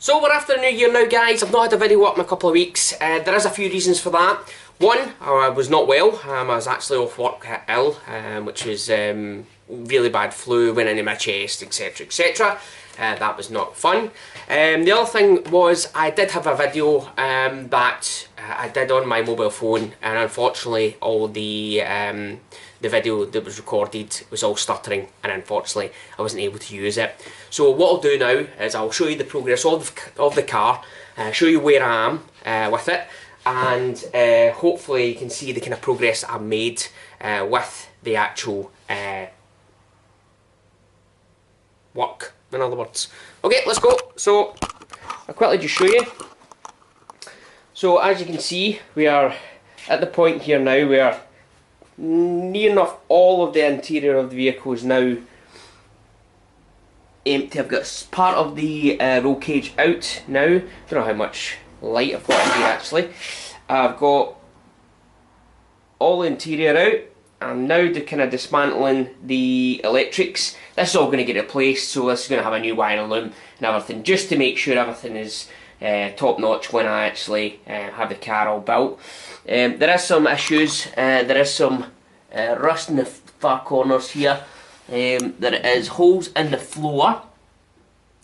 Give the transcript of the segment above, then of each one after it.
So we're after the new year now, guys. I've not had a video up in a couple of weeks. There is a few reasons for that. One, I was not well. I was actually off work ill, which was really bad flu, went into my chest, etc, etc. That was not fun. The other thing was I did have a video that I did on my mobile phone, and unfortunately all the video that was recorded was all stuttering, and unfortunately I wasn't able to use it. So what I'll do now is I'll show you the progress of the car, show you where I am with it, and hopefully you can see the kind of progress I've made with the actual work, in other words. Okay, let's go. So I'll quickly just show you. So as you can see, we are at the point here now where near enough all of the interior of the vehicle is now empty. I've got part of the roll cage out now. Don't know how much light I've got in here actually. I've got all the interior out. I'm now kind of dismantling the electrics. This is all going to get replaced, so this is going to have a new wiring loom and everything, just to make sure everything is top notch when I actually have the car all built. There is some issues. There is some rust in the far corners here. There is holes in the floor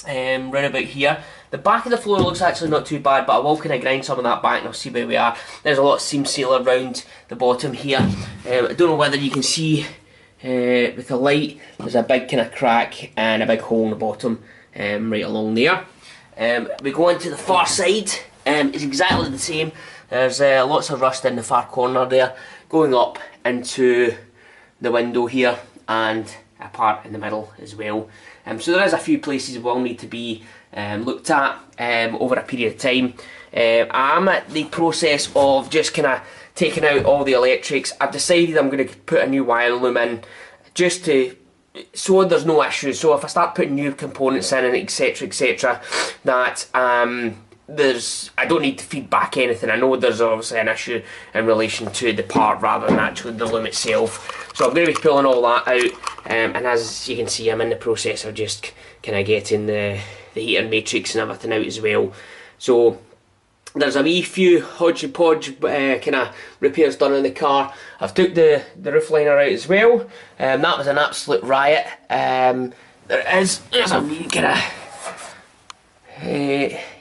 round about here. The back of the floor looks actually not too bad, but I will kind of grind some of that back and I'll see where we are. There's a lot of seam sealer around the bottom here. I don't know whether you can see with the light, there's a big kind of crack and a big hole in the bottom right along there. We go into the far side, it's exactly the same. There's lots of rust in the far corner there, going up into the window here and a part in the middle as well. So there is a few places that will need to be looked at over a period of time. I'm at the process of just kind of taking out all the electrics. I've decided I'm going to put a new wiring loom in, just to, so there's no issues. So if I start putting new components in and etc etc, that I don't need to feed back anything. I know there's obviously an issue in relation to the part rather than actually the loom itself. So I'm going to be pulling all that out, and as you can see, I'm in the process of just kind of getting the heater matrix and everything out as well. So there's a wee few hodgepodge kind of repairs done on the car. I've took the roof liner out as well. That was an absolute riot. There's a wee kind of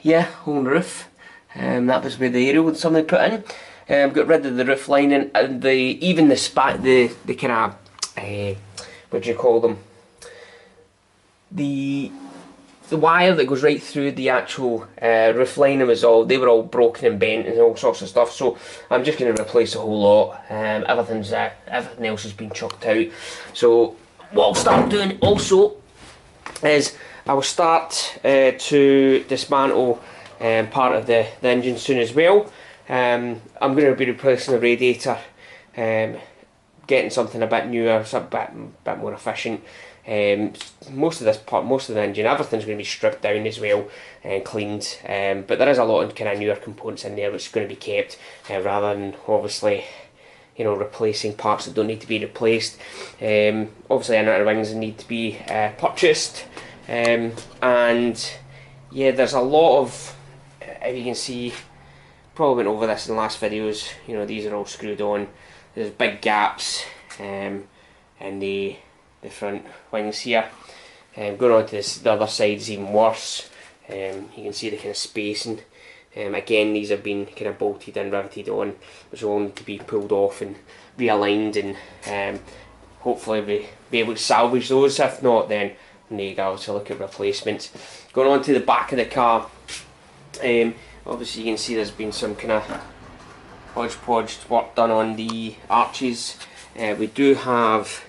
yeah, hole in the roof. That was where the aerial somebody put in. Got rid of the roof lining and even the kind of what do you call them? The wire that goes right through the actual roof lining was they were all broken and bent and all sorts of stuff. So I'm just going to replace the whole lot. Everything else has been chucked out. So what I'll start doing also is I will start to dismantle part of the engine soon as well. I'm going to be replacing the radiator, getting something a bit newer, a bit more efficient. Most of the engine, everything's going to be stripped down as well and cleaned. But there is a lot of kind of newer components in there which is going to be kept, rather than obviously, you know, replacing parts that don't need to be replaced. Obviously, inner wings need to be purchased. And yeah, there's a lot of, if you can see, probably went over this in the last videos, you know, these are all screwed on. There's big gaps in the front wings here. Going on to the other side is even worse. You can see the kind of spacing. Again, these have been kind of bolted and riveted on, which will need to be pulled off and realigned, and hopefully we'll be able to salvage those. If not, then you go to look at replacements. Going on to the back of the car, obviously you can see there's been some kind of hodgepodge work done on the arches. We do have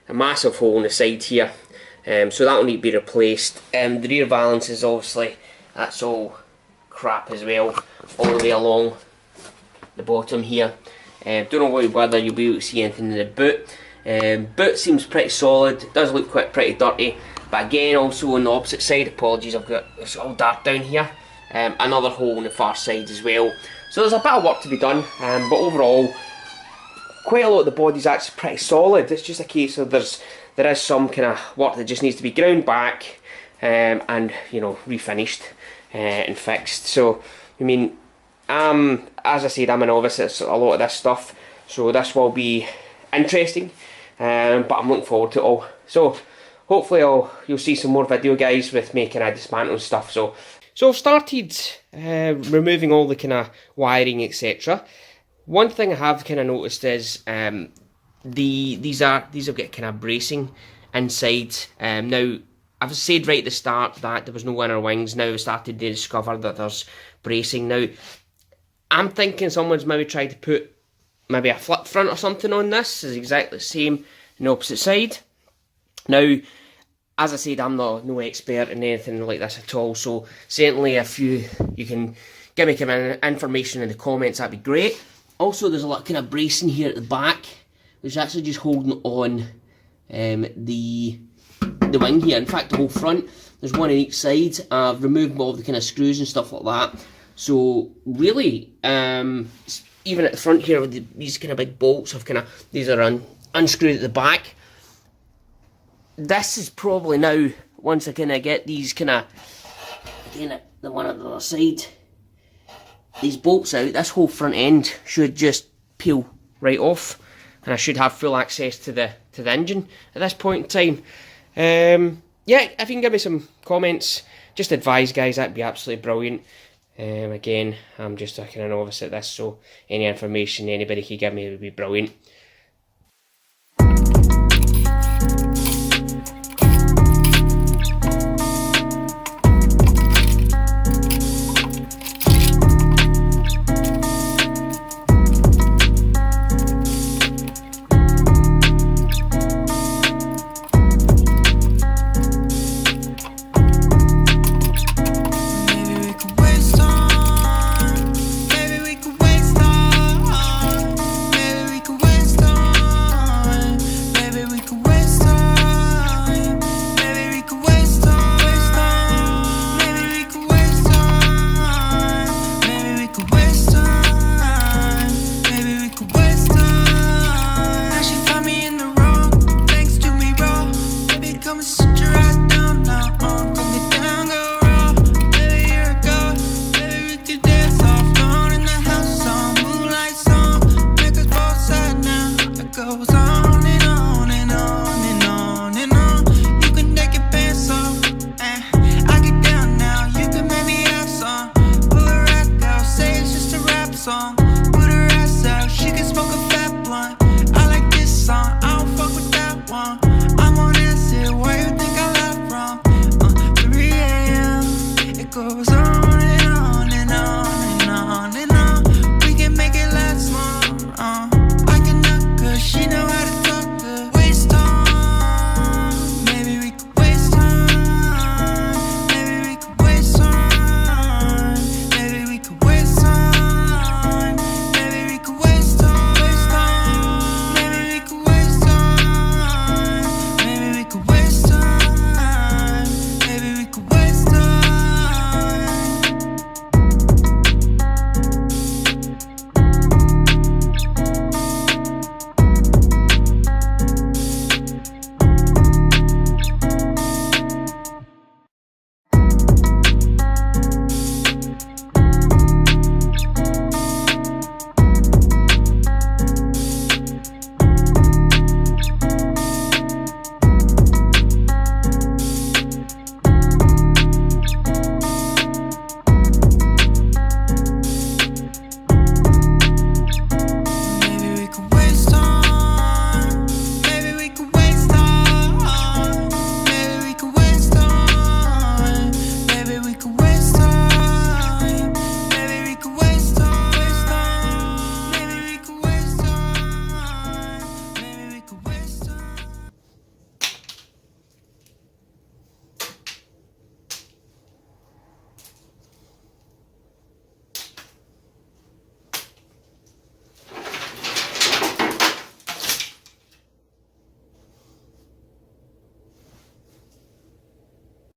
a massive hole in the side here, so that will need to be replaced. The rear valance is obviously, that's all crap as well, all the way along the bottom here. Don't know whether you'll be able to see anything in the boot. Boot seems pretty solid, it does look quite pretty dirty, but again also on the opposite side, apologies, I've got it's all dark down here, another hole on the far side as well. So there's a bit of work to be done, but overall quite a lot of the body's actually pretty solid. It's just a case of there is some kind of work that just needs to be ground back, and you know, refinished and fixed. So I mean, as I said, I'm a novice at a lot of this stuff, so this will be interesting, but I'm looking forward to it all. So hopefully you'll see some more video, guys, with me kind of dismantling stuff. So I've started removing all the kind of wiring, etc. One thing I have kind of noticed is these have got kind of bracing inside. Now, I've said right at the start that there was no inner wings. Now I've started to discover that there's bracing. Now, I'm thinking someone's maybe tried to put maybe a flip front or something on this. It's exactly the same on the opposite side. Now, as I said, I'm no expert in anything like this at all, so certainly if you can give me kind of information in the comments, that'd be great. Also, there's a lot of kind of bracing here at the back, which is actually just holding on the wing here. In fact, the whole front, there's one on each side. I've removed all the kind of screws and stuff like that. So really, even at the front here with these kind of big bolts, these are unscrewed at the back. This is probably now, once I kind of get these kind of, again, the one on the other side, these bolts out, this whole front end should just peel right off, and I should have full access to the engine at this point in time. Yeah, if you can give me some comments, just advise, guys, that'd be absolutely brilliant. Again, I'm just a kind of novice at this, so any information anybody can give me would be brilliant. Goes